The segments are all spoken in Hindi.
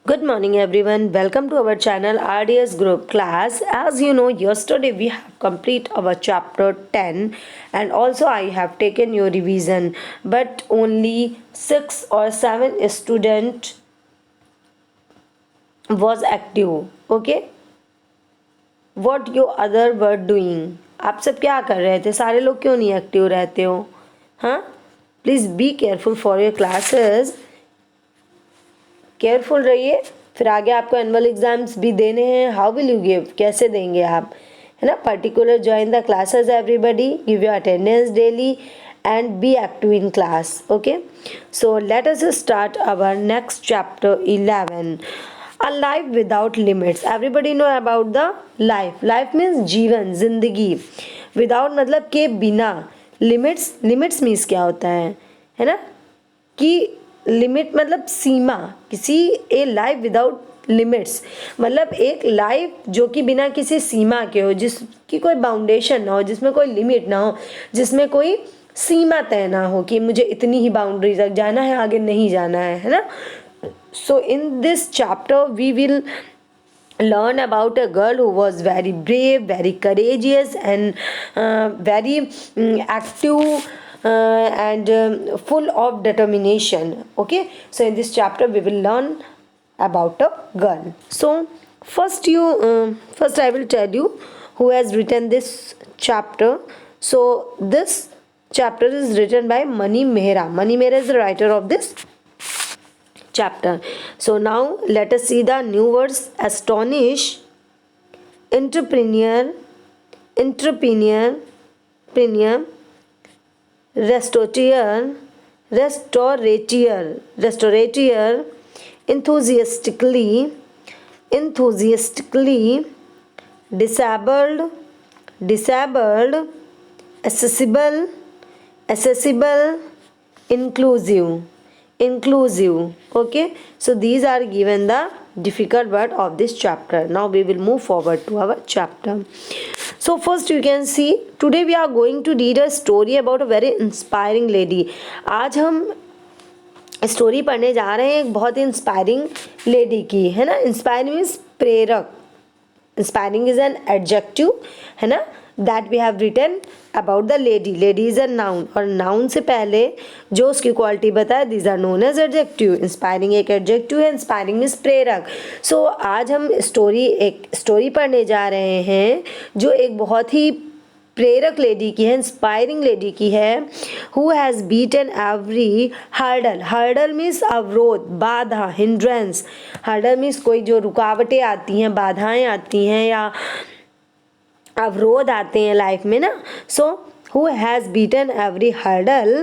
Good morning everyone. Welcome to our channel RDS Group class. As you know, yesterday we have complete our chapter 10 and also I have taken your revision, but only 6 or 7 student was active. Okay? What you other were doing? आप सब क्या कर रहे थे? सारे लोग क्यों नहीं एक्टिव रहते हो? हाँ? Please be careful for your classes. Careful रहिए, फिर आगे आपको एनुअल एग्जाम्स भी देने हैं. How will you give? कैसे देंगे आप, है ना? Particular join the classes everybody, give your attendance daily and be active in class. Okay, so let us start our next chapter 11, a life without limits. Everybody know about the life means जीवन, जिंदगी. Without मतलब के बिना. Limits means क्या होता है ना? कि लिमिट मतलब सीमा, किसी ए लाइफ विदाउट लिमिट्स मतलब एक लाइफ जो कि बिना किसी सीमा के हो, जिसकी कोई बाउंडेशन ना हो, जिसमें कोई लिमिट ना हो, जिसमें कोई सीमा तय ना हो कि मुझे इतनी ही बाउंड्री तक जाना है, आगे नहीं जाना है ना. So in this chapter we will learn about a girl who was very brave, very courageous and very active and full of determination. Okay, so in this chapter we will learn about a girl. So first I will tell you who has written this chapter. So this chapter is written by Mani Mehra. Mani Mehra is the writer of this chapter. So now let us see the new words: astonish, entrepreneur, restaurateur, enthusiastically, disabled, accessible, inclusive. Okay, so these are given the difficult word of this chapter. Now we will move forward to our chapter. So first you can see, today we are going to read a story about a very inspiring lady. आज हम स्टोरी पढ़ने जा रहे हैं एक बहुत ही इंस्पायरिंग लेडी की, है ना. इंस्पायरिंग मीन्स प्रेरक. इंस्पायरिंग इज एन एडजेक्टिव, है ना, that we have written about the lady. Lady is a noun, और नाउन से पहले जो उसकी क्वालिटी बताए, these are known as adjective. Inspiring एक एडजेक्टिव है. इंस्पायरिंग मीन्स प्रेरक. सो आज हम एक स्टोरी पढ़ने जा रहे हैं जो एक बहुत ही प्रेरक लेडी की है, इंस्पायरिंग लेडी की है. Who has beaten every hurdle. Hurdle means अवरोध, बाधा, हिंड्रेंस. हर्डल मीन्स कोई जो रुकावटें आती हैं, बाधाएं आती हैं या अवरोध आते हैं लाइफ में ना. सो who has beaten every hurdle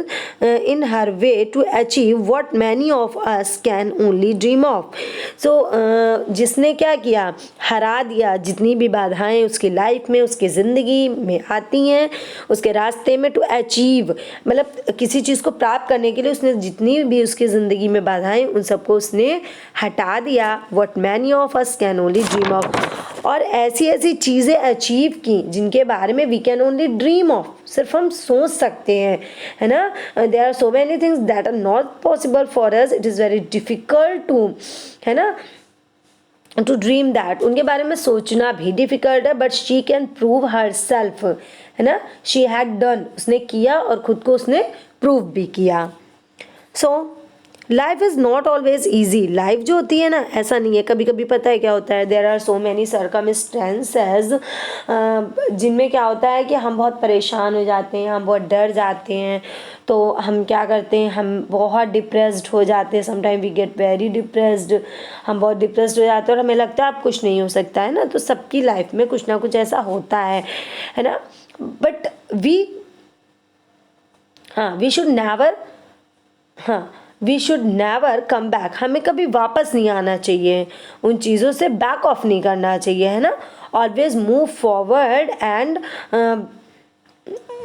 in her way to achieve what many of us can only dream of. So जिसने क्या किया, हरा दिया जितनी भी बाधाएं उसकी लाइफ में, उसकी ज़िंदगी में आती हैं, उसके रास्ते में. टू अचीव मतलब किसी चीज़ को प्राप्त करने के लिए उसने जितनी भी उसकी ज़िंदगी में बाधाएं, उन सबको उसने हटा दिया. what many of us can only dream of. और ऐसी ऐसी चीज़ें अचीव की जिनके बारे में we can only dream of, सिर्फ हम सोच सकते हैं, है ना. There are so many things that are not possible for us. It is very difficult to, है ना, टू ड्रीम दैट. उनके बारे में सोचना भी डिफ़िकल्ट है, but she can prove her self, है ना. शी हैड डन, उसने किया और खुद को उसने प्रूव भी किया. सो life is not always easy. Life जो होती है ना, ऐसा नहीं है. कभी कभी पता है क्या होता है, there are so many circumstances जिनमें क्या होता है कि हम बहुत परेशान हो जाते हैं, हम बहुत डर जाते हैं. तो हम क्या करते हैं, हम बहुत डिप्रेस्ड हो जाते हैं. Sometime we get very depressed. हम बहुत डिप्रेस्ड हो जाते हैं और हमें लगता है अब कुछ नहीं हो सकता, है ना. तो सबकी लाइफ में कुछ ना कुछ ऐसा होता है ना. But we should never come back. हमें कभी वापस नहीं आना चाहिए, उन चीज़ों से बैक ऑफ नहीं करना चाहिए, है ना. Always move forward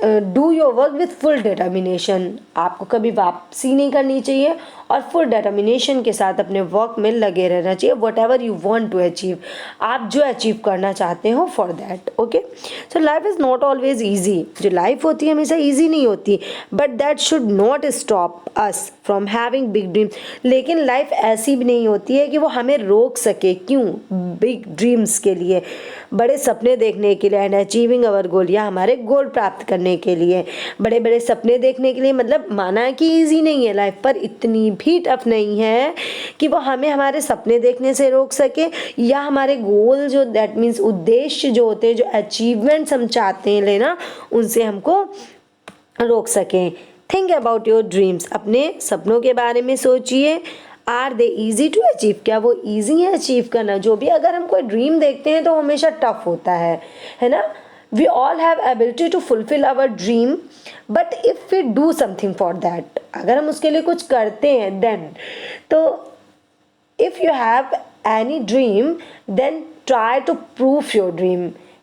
do your work with full determination, आपको कभी वापसी नहीं करनी चाहिए और फुल डिटर्मिनेशन के साथ अपने वर्क में लगे रहना चाहिए, whatever you want to achieve, आप जो अचीव करना चाहते हो for that. Okay, so life is not always easy, जो लाइफ होती है हमेशा ईजी नहीं होती, but that should not stop us from having big dreams, लेकिन लाइफ ऐसी भी नहीं होती है कि वो हमें रोक सके। क्यों? बिग ड्रीम्स के लिए, बड़े सपने देखने के लिए, एंड अचीविंग अवर गोल, या हमारे गोल प्राप्त करने के लिए। बड़े बड़े सपने देखने के लिए मतलब माना है कि ईजी नहीं है लाइफ, पर इतनी भी टफ नहीं है कि वो हमें हमारे सपने देखने से रोक सके, या हमारे गोल जो दैट मीन्स उद्देश्य जो होते हैं, जो अचीवमेंट्स हम चाहते हैं लेना, उनसे हमको रोक सकें। थिंक अबाउट योर ड्रीम्स, अपने सपनों के बारे में सोचिए। Are they easy to achieve, क्या वो ईजी है अचीव करना? जो भी अगर हम कोई ड्रीम देखते हैं तो हमेशा टफ होता है ना। We all have ability to fulfil our dream, but if we do something for that, अगर हम उसके लिए कुछ करते हैं देन, तो if you have any dream then try to proof your dream,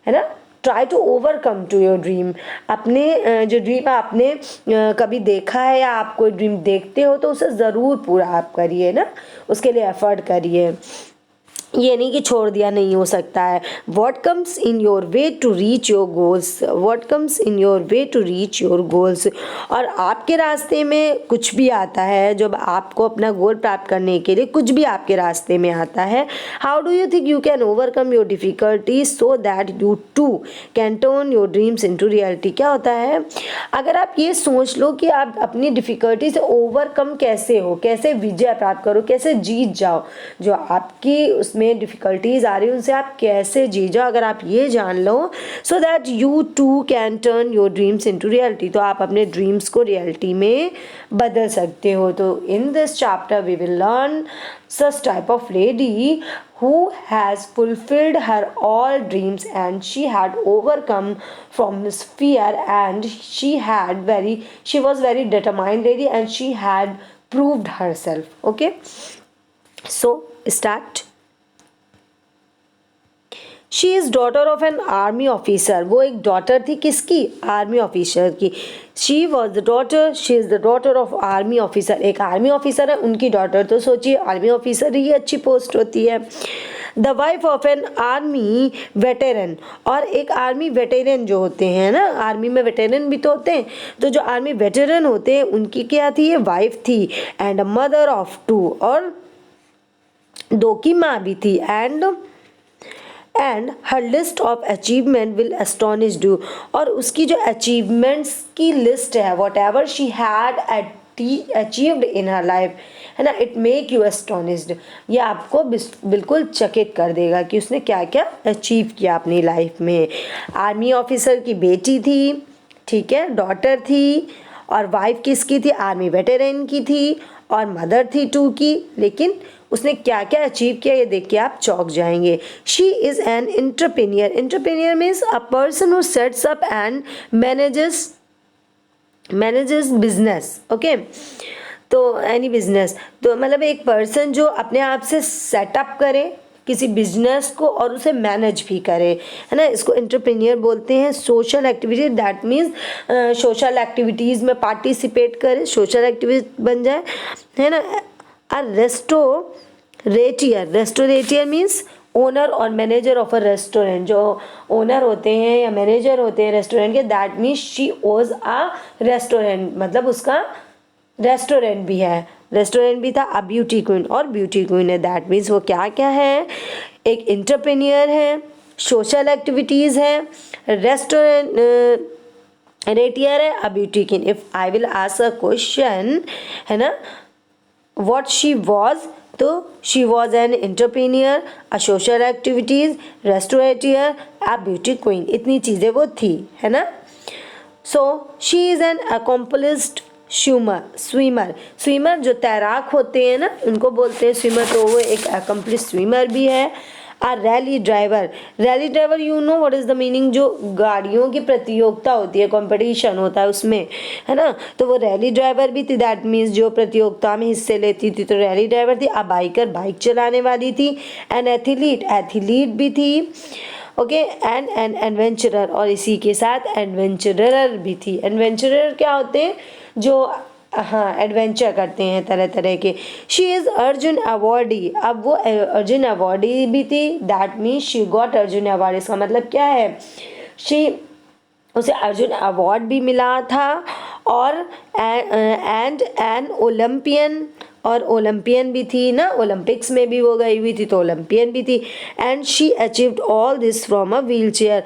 है ना, try to overcome to your dream. अपने जो ड्रीम आपने कभी देखा है या आप कोई ड्रीम देखते हो तो उसे ज़रूर पूरा आप करिए ना, उसके लिए एफर्ट करिए, ये नहीं कि छोड़ दिया नहीं हो सकता है। What comes in your way to reach your goals, what comes in your way to reach your goals, और आपके रास्ते में कुछ भी आता है, जब आपको अपना गोल प्राप्त करने के लिए कुछ भी आपके रास्ते में आता है, how do you think you can overcome your difficulties so that you too can turn your dreams into reality. क्या होता है, अगर आप ये सोच लो कि आप अपनी डिफ़िकल्टी से ओवरकम कैसे हो, कैसे विजय प्राप्त करो, कैसे जीत जाओ, जो आपकी उसमें डिफिकल्टीज आ रही है उनसे आप कैसे जी जाओ, अगर आप ये जान लो, so that you too can turn your dreams into reality, तो आप अपने ड्रीम्स को रियलिटी में बदल सकते हो। तो in this chapter we will learn such type of lady who has fulfilled her all dreams and she had overcome from this fear, and she was very determined lady and she had proved herself. Okay, so start. She is daughter of an army officer, वो एक डॉटर थी किसकी? आर्मी ऑफिसर की। She was the daughter, she is the daughter of army officer, एक आर्मी ऑफिसर है उनकी डॉटर, तो सोचिए आर्मी ऑफिसर ही अच्छी पोस्ट होती है। The wife of an army veteran, और एक आर्मी वेटेरन जो होते हैं ना, आर्मी में वेटेरन भी तो होते हैं, तो जो आर्मी वेटेरन होते हैं उनकी क्या थी? ये वाइफ थी। एंड अ मदर ऑफ 2, और 2 की माँ भी थी। And her list of achievement will astonish you, और उसकी जो अचीवमेंट्स की लिस्ट है, what ever she had achieved in her life, है ना, इट मेक यू एस्टोनिश्ड, ये आपको बिल्कुल चकित कर देगा कि उसने क्या क्या अचीव किया अपनी लाइफ में। आर्मी ऑफिसर की बेटी थी, ठीक है, डॉटर थी, और वाइफ किसकी थी? आर्मी वेटेरन की थी, और मदर थी 2 की, लेकिन उसने क्या क्या अचीव किया ये देख के आप चौंक जाएंगे। She is an entrepreneur, entrepreneur means a person who sets up and manages business. Okay, तो एनी बिजनेस, तो मतलब एक पर्सन जो अपने आप से सेटअप करे किसी बिजनेस को और उसे मैनेज भी करे, है ना, इसको एंटरप्रेन्योर बोलते हैं। Social activity, that means social activities में पार्टिसिपेट करे, सोशल एक्टिविटी बन जाए, है ना। अ रेस्टोरेटियर मीन्स ओनर और मैनेजर ऑफ अ रेस्टोरेंट, जो ओनर होते हैं या मैनेजर होते हैं रेस्टोरेंट के, दैट मीन्स शी ओज अ रेस्टोरेंट, मतलब उसका रेस्टोरेंट भी है, रेस्टोरेंट भी था। अ ब्यूटी क्वीन, और ब्यूटी क्वीन है, दैट मीन्स वो क्या क्या है? एक एंटरप्रेन्योर है, सोशल एक्टिविटीज़ है, रेस्टोरेंटियर है, a beauty queen. If I will ask a question, है ना, what she was, तो she was an entrepreneur, a social activities, restaurateur, a beauty queen, इतनी चीज़ें वो थी, है ना। so she is an accomplished swimmer जो तैराक होते हैं ना उनको बोलते हैं स्विमर, तो वो एक accomplished स्विमर भी है। A rally driver you know what is the meaning, जो गाड़ियों की प्रतियोगिता होती है, कंपटीशन होता है उसमें, है ना, तो वो रैली ड्राइवर भी थी, दैट मीन्स जो प्रतियोगिता में हिस्से लेती थी, तो रैली ड्राइवर थी। आ बाइकर, बाइक चलाने वाली थी। एन एथलीट भी थी। ओके, एंड एन एडवेंचरर, और इसी के साथ एडवेंचरर भी थी। एडवेंचरर क्या होते हैं? जो हाँ एडवेंचर करते हैं तरह तरह के। शी इज़ अर्जुन अवॉर्डी, अब वो अर्जुन अवॉर्डी भी थी। That means she got Arjun award, इसका मतलब क्या है? उसे अर्जुन अवार्ड भी मिला था, और एंड एन ओलंपियन, और ओलंपियन भी थी ना, ओलंपिक्स में भी वो गई हुई थी तो ओलंपियन भी थी। And she achieved all this from a wheel chair,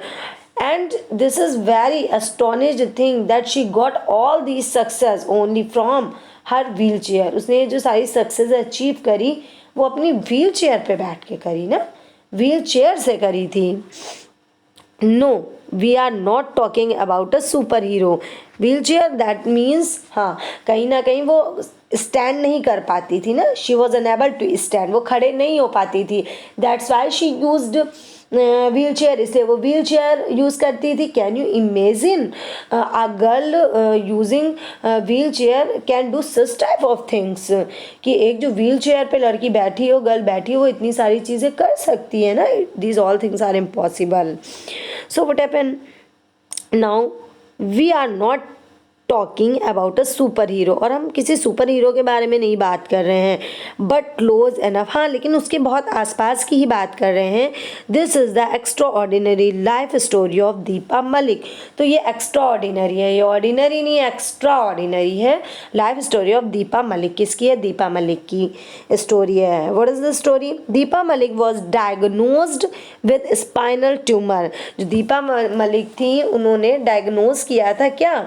and this is very astonished thing that she got all these success only from her wheelchair। उसने जो सारी सक्सेस अचीव करी वो अपनी व्हील चेयर पे बैठ के करी ना, व्हील चेयर से करी थी। No, we are not talking about a superhero. Wheelchair that means, हाँ कहीं ना कहीं वो स्टैंड नहीं कर पाती थी ना, she was unable to stand, वो खड़े नहीं हो पाती थी। That's why she used wheelchair, इसलिए वो व्हील चेयर यूज़ करती थी। Can you imagine a girl using wheelchair can do such type of things, कि एक जो व्हील चेयर पे लड़की बैठी हो, गर्ल बैठी हो, वो इतनी सारी चीज़ें कर सकती है ना। These all things are impossible. So what happen now, we are not talking about a superhero, और हम किसी सुपर हीरो के बारे में नहीं बात कर रहे हैं, बट क्लोज एनफ, हाँ लेकिन उसके बहुत आसपास की ही बात कर रहे हैं। This is the extra ordinary life story of Deepa Malik. तो ये एक्स्ट्रा ऑर्डिनरी है, ये ऑर्डिनरी नहीं एक्स्ट्रा ऑर्डिनरी है। Life story of Deepa Malik किसकी है? दीपा मलिक की स्टोरी है। What is the story? Deepa Malik was diagnosed with spinal tumour. जो दीपा मलिक थी उन्होंने डायग्नोज किया था क्या?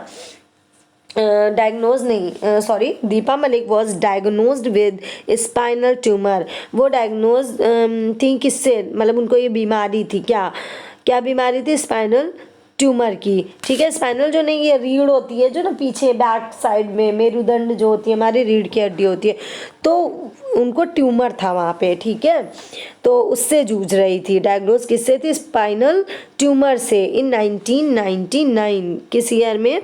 डायग्नोज नहीं, sorry, Deepa Malik was diagnosed with spinal tumour. वो डायग्नोज थी किससे? मतलब उनको ये बीमारी थी क्या? क्या बीमारी थी? स्पाइनल ट्यूमर की। ठीक है, स्पाइनल जो नहीं, ये रीढ़ होती है जो ना पीछे बैक साइड में, मेरुदंड जो होती है हमारी रीढ़ की हड्डी होती है, तो उनको ट्यूमर था वहाँ पे। ठीक है, तो उससे जूझ रही थी। डायग्नोज किससे थी? स्पाइनल ट्यूमर से, इन 1999। किस ईयर में?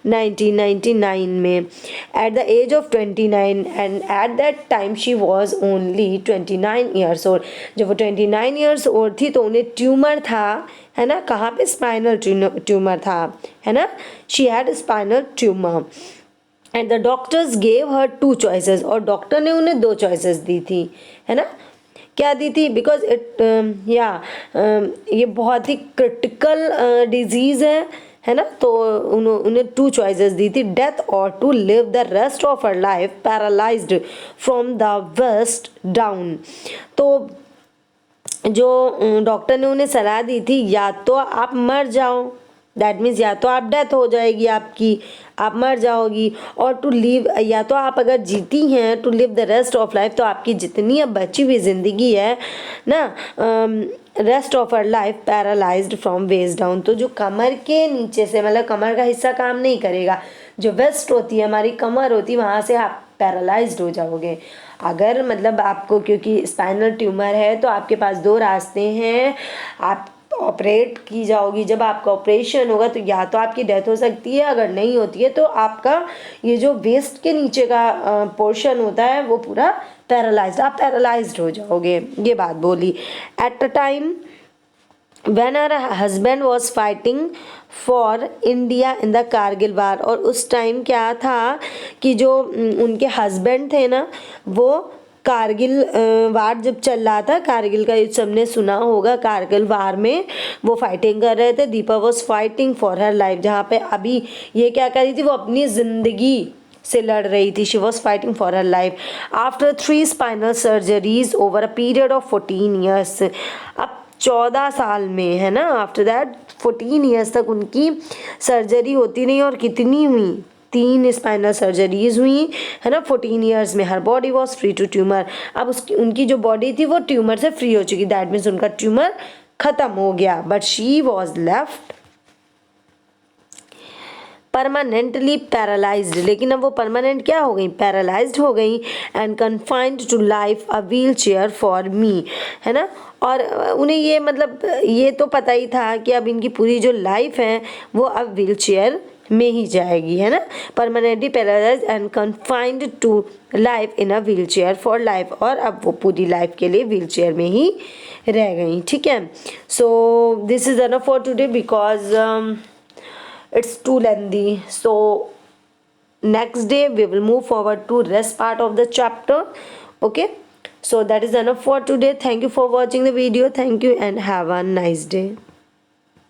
1999 में। At the age of 29, and at that time she was only 29 years old. जब वो 29 ईयर्स ओल्ड थी तो उन्हें ट्यूमर था, है ना, कहाँ पे? स्पाइनल ट्यूमर था, है ना, she had spinal tumour. And the doctors gave her 2 choices, और डॉक्टर ने उन्हें 2 चॉइसेस दी थी, है ना। क्या दी थी? बिकॉज इट ये बहुत ही क्रिटिकल डिजीज़ है ना, तो उन्हें 2 चॉइसेस दी थी, डेथ और to live the rest of her life paralysed from the waist down. तो जो डॉक्टर ने उन्हें सलाह दी थी, या तो आप मर जाओ, दैट मीन्स या तो आप डेथ हो जाएगी आपकी, आप मर जाओगी, और टू लिव, या तो आप अगर जीती हैं, to live the rest of life, तो आपकी जितनी अब बची हुई ज़िंदगी है ना, rest of our life paralysed from waist down. तो जो कमर के नीचे से, मतलब कमर का हिस्सा काम नहीं करेगा, जो वेस्ट होती है हमारी कमर होती है, वहाँ से आप पैरालाइज्ड हो जाओगे। अगर मतलब आपको, क्योंकि स्पाइनल ट्यूमर है तो आपके पास 2 रास्ते हैं, आप ऑपरेट की जाओगी। जब आपका ऑपरेशन होगा तो या तो आपकी डेथ हो सकती है, अगर नहीं होती है तो आपका ये जो वेस्ट के नीचे का पोर्शन होता है वो पूरा पैरालाइज्ड, आप पैरालाइज्ड हो जाओगे। ये बात बोली। At a time when her husband was fighting for India in the Kargil war, और उस टाइम क्या था कि जो उनके हस्बैंड थे ना, वो कारगिल वार जब चल रहा था, कारगिल का युद्ध सबने सुना होगा, कारगिल वार में वो फाइटिंग कर रहे थे। Deepa was fighting for her life, जहाँ पे अभी ये क्या कर रही थी, वो अपनी ज़िंदगी से लड़ रही थी। She was fighting for her life after 3 spinal surgeries over a period of 14 years. अब 14 साल में, है ना, आफ्टर दैट 14 ईयर्स तक उनकी सर्जरी होती नहीं, और कितनी हुई? 3 स्पाइनल सर्जरीज हुई, है ना, 14 ईयर्स में। Her body was free to tumour. अब उनकी जो बॉडी थी वो ट्यूमर से फ्री हो चुकी, दैट मीन्स उनका ट्यूमर खत्म हो गया। But she was left permanently paralysed, लेकिन अब वो परमानेंट क्या हो गई? पैरालाइज्ड हो गई। And confined to life a wheelchair for me, है ना। और उन्हें ये, मतलब ये तो पता ही था कि अब इनकी पूरी जो लाइफ है वो अब व्हील चेयर में ही जाएगी, है ना, permanently paralyse and confined to life in a wheelchair for life, और अब वो पूरी लाइफ के लिए व्हील चेयर में ही रह गई, ठीक है। So this is enough for today because it's too lengthy. So next day we will move forward to rest part of the chapter. Okay, so that is enough for today. Thank you for watching the video. Thank you and have a nice day.